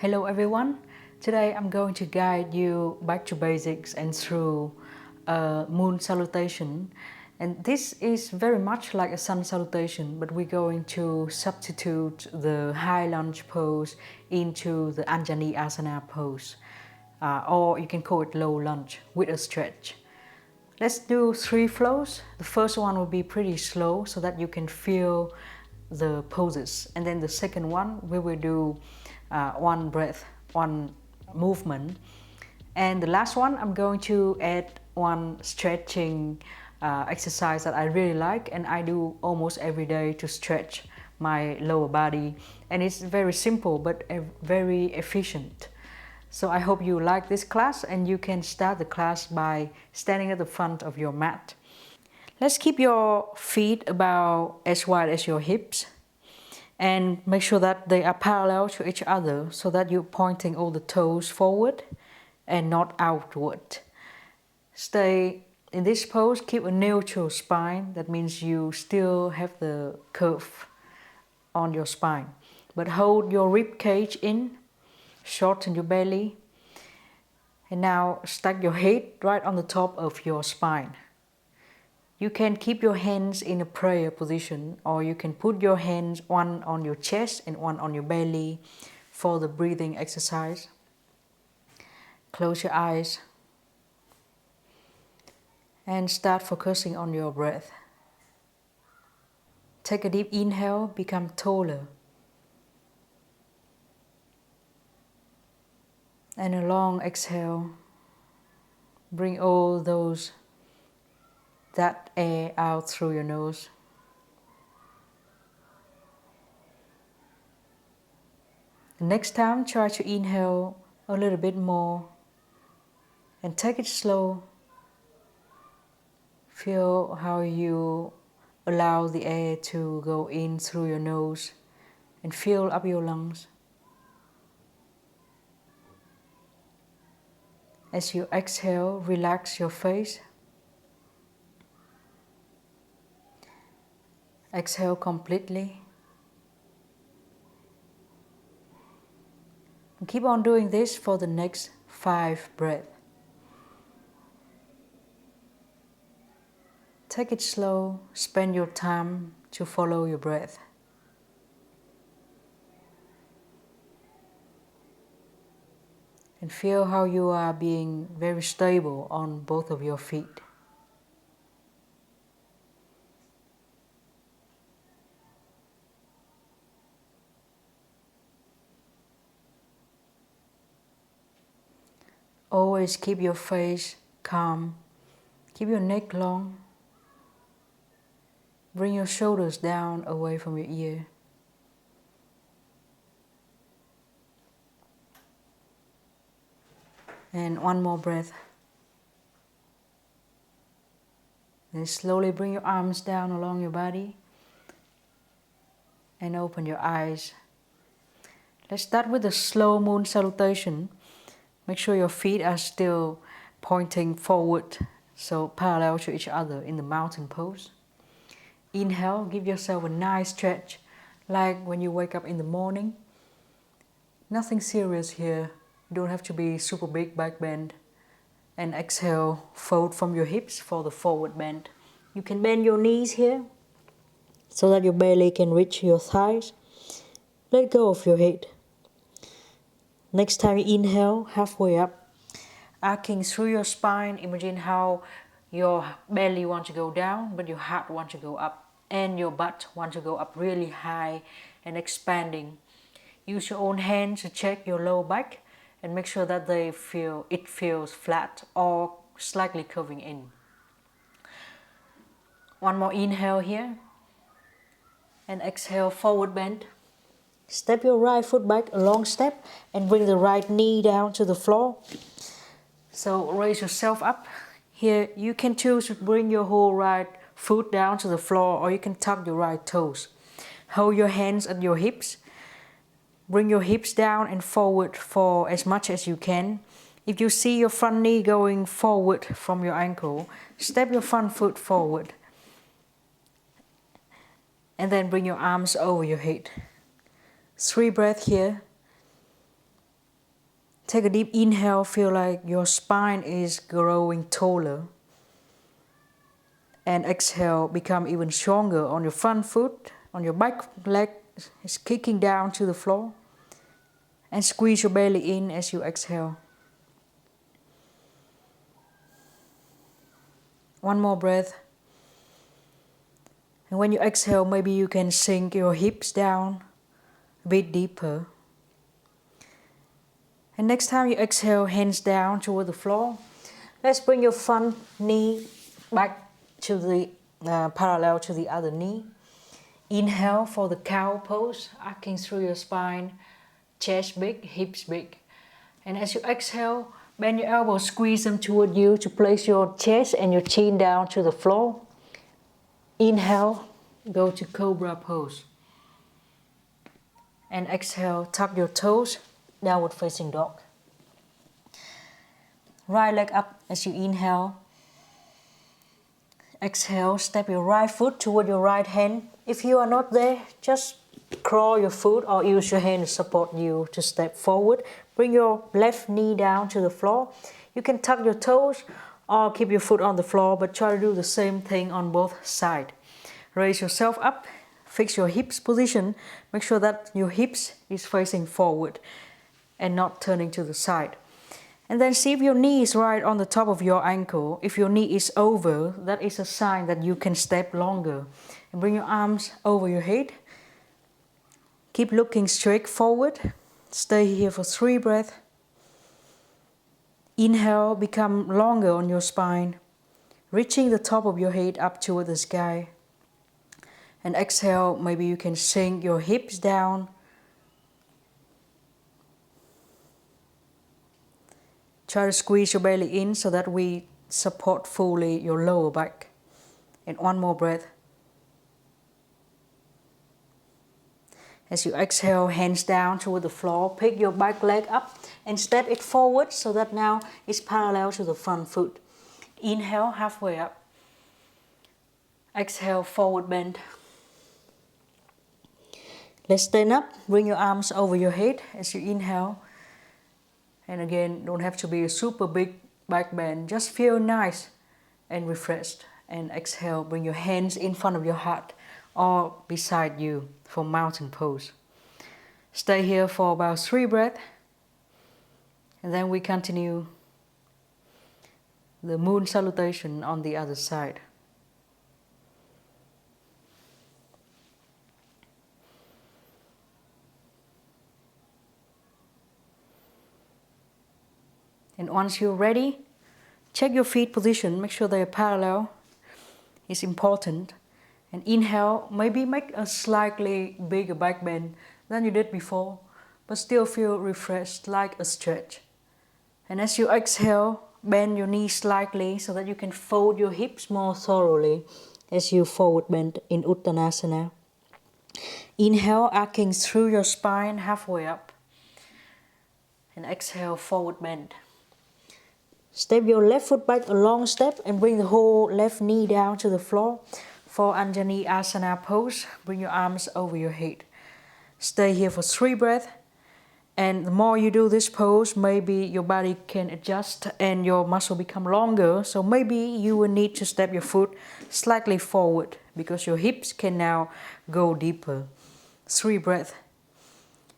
Hello everyone, today I'm going to guide you back to basics and through a moon salutation, and this is very much like a sun salutation, but we're going to substitute the high lunge pose into the Anjani Asana pose, or you can call it low lunge with a stretch. Let's do 3 flows. The first one will be pretty slow so that you can feel the poses, and then the second one we will do one breath, one movement, and the last one I'm going to add one stretching exercise that I really like and I do almost every day to stretch my lower body, and it's very simple but very efficient. So I hope you like this class, and you can start the class by standing at the front of your mat. Let's keep your feet about as wide as your hips and make sure that they are parallel to each other so that you're pointing all the toes forward and not outward. Stay in this pose, keep a neutral spine. That means you still have the curve on your spine, but hold your rib cage in, shorten your belly, and now stack your head right on the top of your spine. You can keep your hands in a prayer position, or you can put your hands one on your chest and one on your belly for the breathing exercise. Close your eyes and start focusing on your breath. Take a deep inhale, become taller. And a long exhale. Bring all that air out through your nose. Next time, try to inhale a little bit more and take it slow. Feel how you allow the air to go in through your nose and fill up your lungs. As you exhale, relax your face. Exhale completely. And keep on doing this for the next 5 breaths. Take it slow, spend your time to follow your breath. And feel how you are being very stable on both of your feet. Always keep your face calm, keep your neck long. Bring your shoulders down away from your ear. And one more breath. Then slowly bring your arms down along your body and open your eyes. Let's start with a slow moon salutation. Make sure your feet are still pointing forward, so parallel to each other in the mountain pose. Inhale, give yourself a nice stretch, like when you wake up in the morning. Nothing serious here. You don't have to be super big back bend. And exhale, fold from your hips for the forward bend. You can bend your knees here so that your belly can reach your thighs. Let go of your head. Next time you inhale, halfway up, arcing through your spine. Imagine how your belly wants to go down, but your heart wants to go up, and your butt wants to go up really high and expanding. Use your own hands to check your low back and make sure that it feels flat or slightly curving in. One more inhale here, and exhale, forward bend. Step your right foot back, a long step, and bring the right knee down to the floor. So raise yourself up. Here you can choose to bring your whole right foot down to the floor, or you can tuck your right toes. Hold your hands at your hips. Bring your hips down and forward for as much as you can. If you see your front knee going forward from your ankle, step your front foot forward. And then bring your arms over your head. 3 breaths here. Take a deep inhale, feel like your spine is growing taller. And exhale, become even stronger on your front foot, on your back leg is kicking down to the floor. And squeeze your belly in as you exhale. One more breath. And when you exhale, maybe you can sink your hips down a bit deeper. And next time you exhale, hands down toward the floor. Let's bring your front knee back to the parallel to the other knee. Inhale for the cow pose, arcing through your spine, chest big, hips big. And as you exhale, bend your elbows, squeeze them toward you to place your chest and your chin down to the floor. Inhale, go to cobra pose. And exhale, tuck your toes, downward facing dog. Right leg up as you inhale. Exhale, step your right foot toward your right hand. If you are not there, just crawl your foot or use your hand to support you to step forward. Bring your left knee down to the floor. You can tuck your toes or keep your foot on the floor, but try to do the same thing on both sides. Raise yourself up, fix your hips position. Make sure that your hips is facing forward and not turning to the side. And then see if your knee is right on the top of your ankle. If your knee is over, that is a sign that you can step longer. And bring your arms over your head. Keep looking straight forward. Stay here for 3 breaths. Inhale, become longer on your spine, reaching the top of your head up toward the sky. And exhale, maybe you can sink your hips down. Try to squeeze your belly in so that we support fully your lower back. And one more breath. As you exhale, hands down toward the floor, pick your back leg up and step it forward so that now it's parallel to the front foot. Inhale, halfway up. Exhale, forward bend. Let's stand up, bring your arms over your head as you inhale. And again, don't have to be a super big back bend, just feel nice and refreshed. And exhale, bring your hands in front of your heart or beside you for mountain pose. Stay here for about 3 breaths. And then we continue the moon salutation on the other side. And once you're ready, check your feet position, make sure they are parallel. It's important. And inhale, maybe make a slightly bigger back bend than you did before, but still feel refreshed like a stretch. And as you exhale, bend your knees slightly so that you can fold your hips more thoroughly as you forward bend in Uttanasana. Inhale, arcing through your spine halfway up. And exhale, forward bend. Step your left foot back a long step and bring the whole left knee down to the floor. For Anjani Asana pose, bring your arms over your head. Stay here for 3 breaths. And the more you do this pose, maybe your body can adjust and your muscle become longer. So maybe you will need to step your foot slightly forward because your hips can now go deeper. 3 breaths.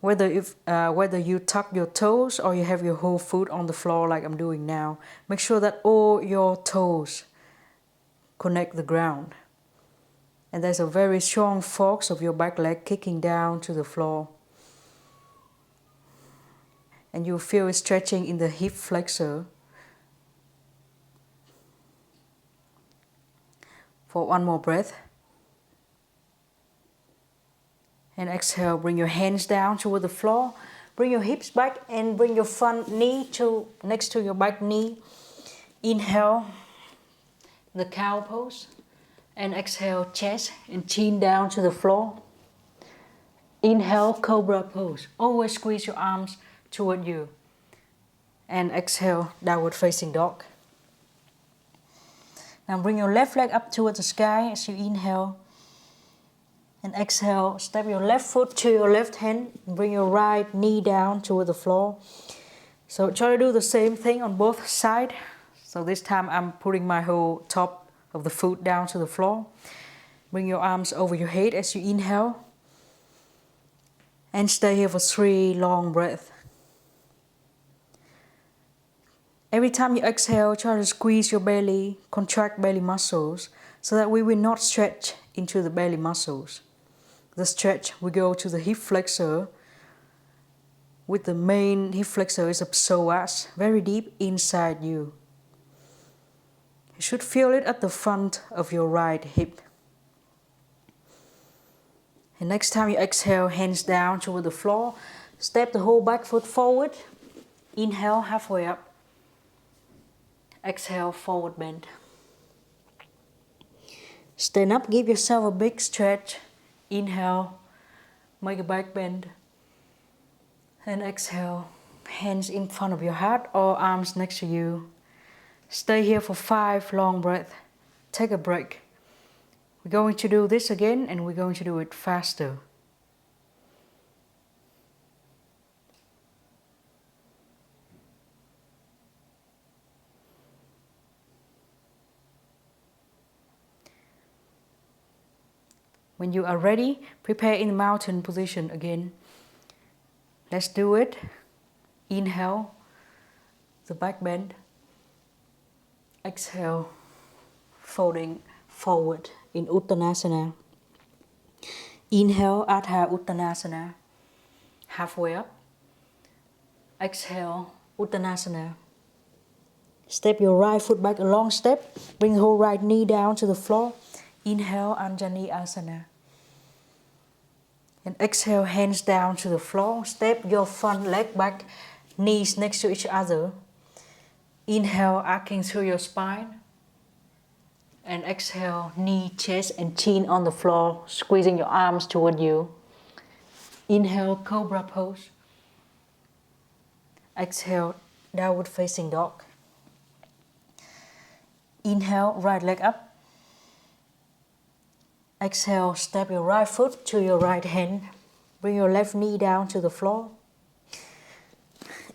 Whether you tuck your toes or you have your whole foot on the floor like I'm doing now, make sure that all your toes connect the ground. And there's a very strong force of your back leg kicking down to the floor. And you feel it stretching in the hip flexor. For 1 more breath. And exhale, bring your hands down toward the floor. Bring your hips back and bring your front knee next to your back knee. Inhale, the cow pose. And exhale, chest and chin down to the floor. Inhale, cobra pose. Always squeeze your arms toward you. And exhale, downward facing dog. Now bring your left leg up toward the sky as you inhale. And exhale, step your left foot to your left hand. Bring your right knee down toward the floor. So try to do the same thing on both sides. So this time I'm putting my whole top of the foot down to the floor. Bring your arms over your head as you inhale. And stay here for 3 long breaths. Every time you exhale, try to squeeze your belly, contract belly muscles, so that we will not stretch into the belly muscles. The stretch, we go to the hip flexor, with the main hip flexor is the psoas, very deep inside you. You should feel it at the front of your right hip. And next time you exhale, hands down toward the floor, step the whole back foot forward, inhale halfway up, exhale forward bend. Stand up, give yourself a big stretch, inhale, make a back bend, and exhale, hands in front of your heart or arms next to you. Stay here for 5 long breaths, take a break. We're going to do this again and we're going to do it faster. When you are ready, prepare in the mountain position again. Let's do it. Inhale, the back bend. Exhale, folding forward in Uttanasana. Inhale, Adha Uttanasana, halfway up. Exhale, Uttanasana. Step your right foot back a long step. Bring the whole right knee down to the floor. Inhale, Anjani Asana. And exhale, hands down to the floor. Step your front leg back, knees next to each other. Inhale, arcing through your spine. And exhale, knee, chest and chin on the floor, squeezing your arms toward you. Inhale, cobra pose. Exhale, downward facing dog. Inhale, right leg up. Exhale, step your right foot to your right hand. Bring your left knee down to the floor.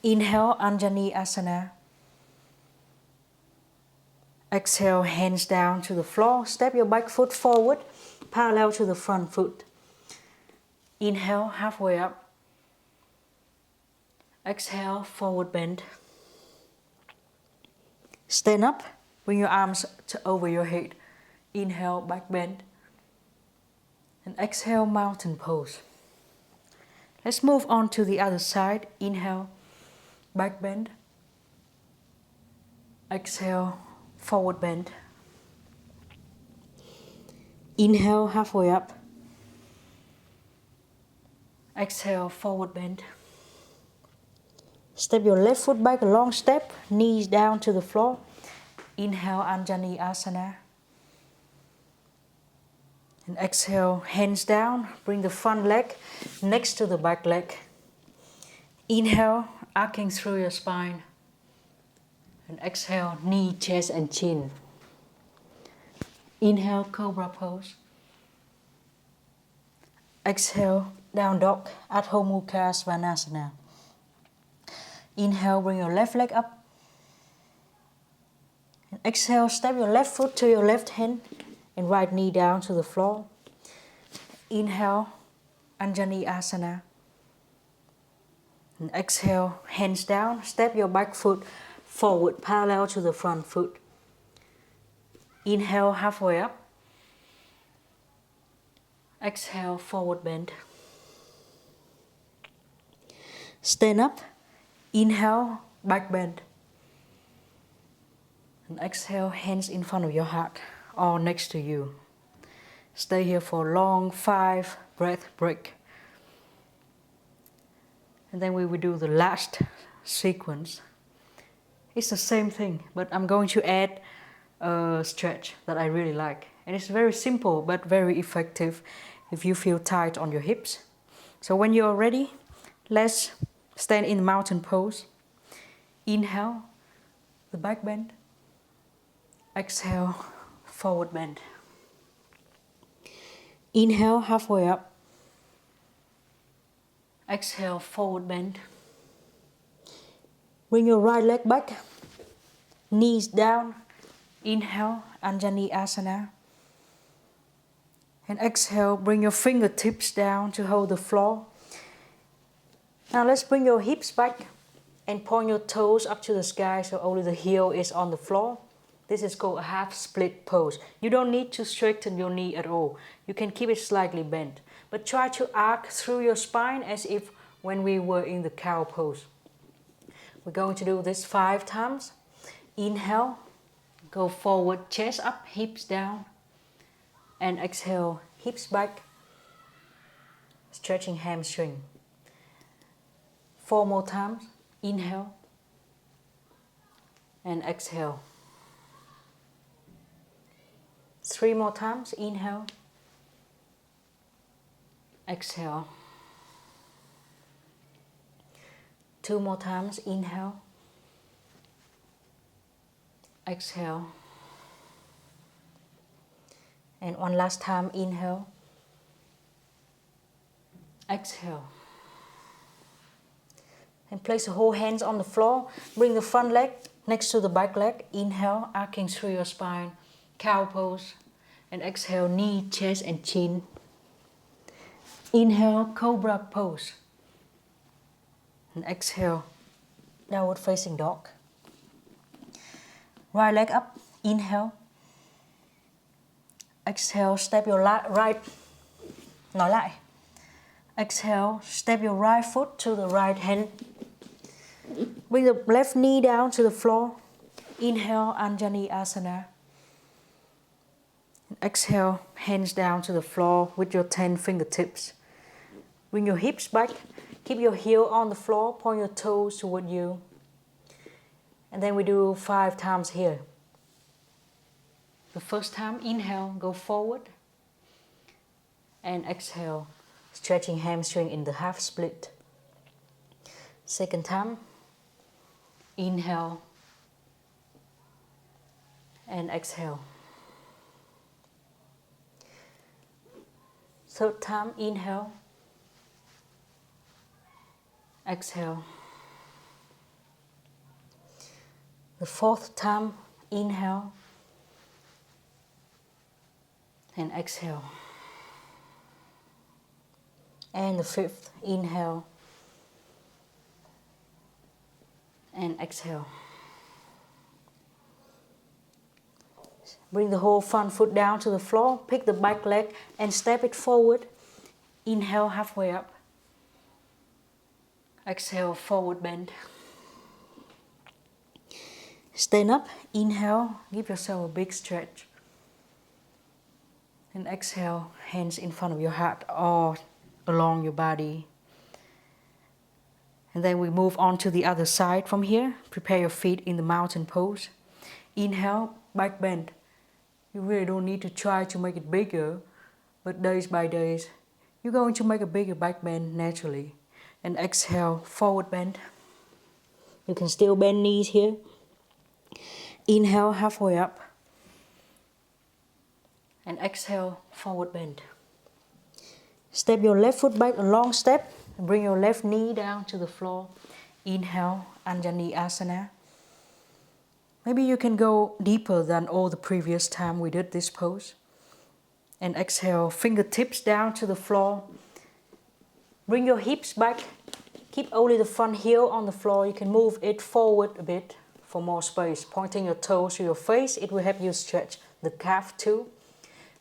Inhale, Anjani Asana. Exhale, hands down to the floor. Step your back foot forward, parallel to the front foot. Inhale, halfway up. Exhale, forward bend. Stand up, bring your arms over your head. Inhale, back bend. And exhale, mountain pose. Let's move on to the other side. Inhale, back bend. Exhale, forward bend. Inhale, halfway up. Exhale, forward bend. Step your left foot back a long step, knees down to the floor. Inhale, Anjani Asana. And exhale, hands down, bring the front leg next to the back leg. Inhale, arcing through your spine. And exhale, knee, chest and chin. Inhale, cobra pose. Exhale, down dog, Adho Mukha Svanasana. Inhale, bring your left leg up. And exhale, step your left foot to your left hand and right knee down to the floor. Inhale, Anjani Asana. And exhale, hands down, step your back foot forward, parallel to the front foot. Inhale, halfway up. Exhale, forward bend. Stand up. Inhale, back bend. And exhale, hands in front of your heart or next to you. Stay here for a long 5 breath break. And then we will do the last sequence. It's the same thing, but I'm going to add a stretch that I really like. And it's very simple but very effective if you feel tight on your hips. So when you're ready, let's stand in mountain pose. Inhale, the back bend. Exhale, forward bend. Inhale, halfway up. Exhale, forward bend. Bring your right leg back, knees down. Inhale, Anjali Asana. And exhale, bring your fingertips down to hold the floor. Now let's bring your hips back and point your toes up to the sky so only the heel is on the floor. This is called a half split pose. You don't need to straighten your knee at all. You can keep it slightly bent. But try to arc through your spine as if when we were in the cow pose. We're going to do this 5 times. Inhale, go forward, chest up, hips down. And exhale, hips back, stretching hamstring. 4 more times. Inhale and exhale. 3 more times. Inhale, exhale. 2 more times. Inhale, exhale. And one last time. Inhale, exhale. And place the whole hands on the floor. Bring the front leg next to the back leg. Inhale, arcing through your spine. Cow pose. And exhale, knee, chest and chin. Inhale, cobra pose. And exhale, downward facing dog. Right leg up. Inhale. Exhale, step your right. Nói lại. Exhale, step your right foot to the right hand. Bring the left knee down to the floor. Inhale, Anjali Asana. Exhale, hands down to the floor with your 10 fingertips. Bring your hips back. Keep your heel on the floor. Point your toes toward you. And then we do 5 times here. The first time, inhale, go forward. And exhale, stretching hamstring in the half split. Second time, inhale and exhale. Third time, inhale, exhale. The fourth time, inhale and exhale. And the fifth, inhale and exhale. Bring the whole front foot down to the floor, pick the back leg and step it forward. Inhale, halfway up. Exhale, forward bend. Stand up, inhale, give yourself a big stretch. And exhale, hands in front of your heart or along your body. And then we move on to the other side from here. Prepare your feet in the mountain pose. Inhale, back bend. You really don't need to try to make it bigger, but days by days, you're going to make a bigger back bend naturally. And exhale, forward bend. You can still bend knees here. Inhale, halfway up. And exhale, forward bend. Step your left foot back, a long step. And bring your left knee down to the floor. Inhale, Anjali Asana. Maybe you can go deeper than all the previous time we did this pose. And exhale, fingertips down to the floor. Bring your hips back. Keep only the front heel on the floor. You can move it forward a bit for more space. Pointing your toes to your face, it will help you stretch the calf too.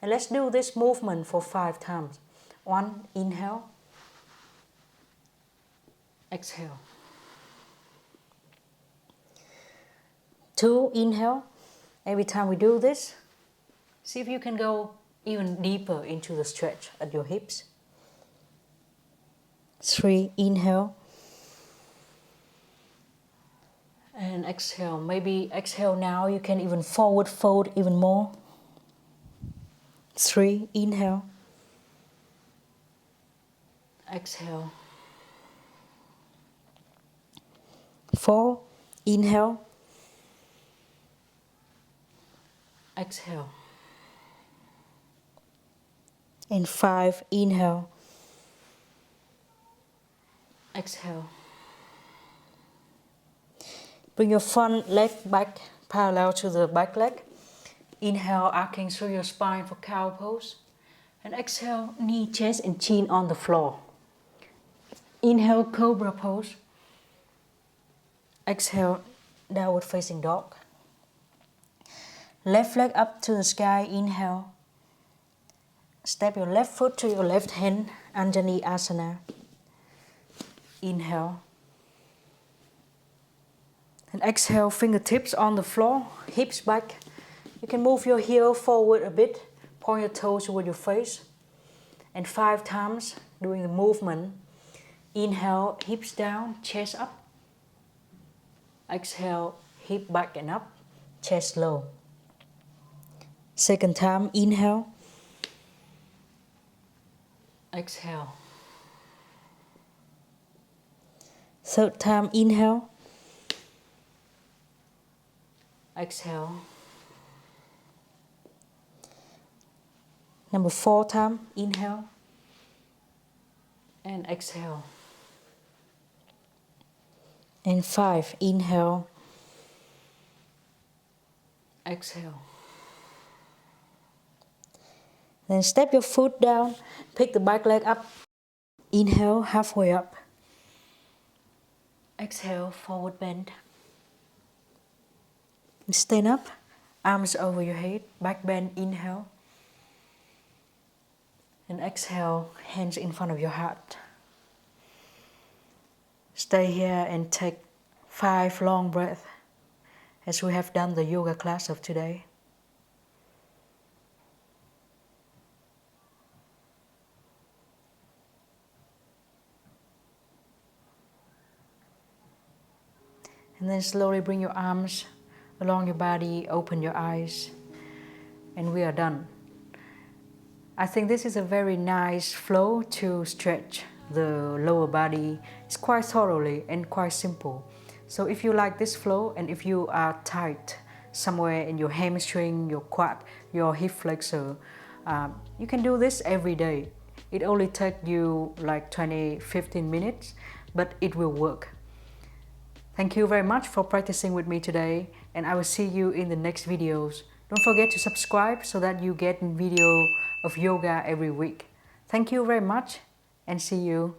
And let's do this movement for 5 times. 1, inhale. Exhale. 2, inhale. Every time we do this, see if you can go even deeper into the stretch at your hips. 3, inhale. And exhale. Maybe exhale now, you can even forward fold even more. 3, inhale. Exhale. 4, inhale. Exhale. And 5, inhale. Exhale. Bring your front leg back parallel to the back leg. Inhale, arcing through your spine for cow pose. And exhale, knee, chest and chin on the floor. Inhale, cobra pose. Exhale, downward facing dog. Left leg up to the sky, inhale. Step your left foot to your left hand, Anjali Asana. Inhale. And exhale, fingertips on the floor, hips back. You can move your heel forward a bit, point your toes toward your face. And 5 times doing the movement. Inhale, hips down, chest up. Exhale, hip back and up, chest low. Second time, inhale. Exhale. Third time, inhale. Exhale. Number 4 time, inhale. And exhale. And 5, inhale. Exhale. Then step your foot down, pick the back leg up. Inhale, halfway up. Exhale, forward bend. Stand up, arms over your head, back bend, inhale. And exhale, hands in front of your heart. Stay here and take 5 long breaths as we have done the yoga class of today. And then slowly bring your arms along your body, open your eyes, and we are done. I think this is a very nice flow to stretch the lower body. It's quite thoroughly and quite simple. So if you like this flow and if you are tight somewhere in your hamstring, your quad, your hip flexor, you can do this every day. It only takes you like 20-15 minutes, but it will work. Thank you very much for practicing with me today, and I will see you in the next videos. Don't forget to subscribe so that you get a video of yoga every week. Thank you very much and see you.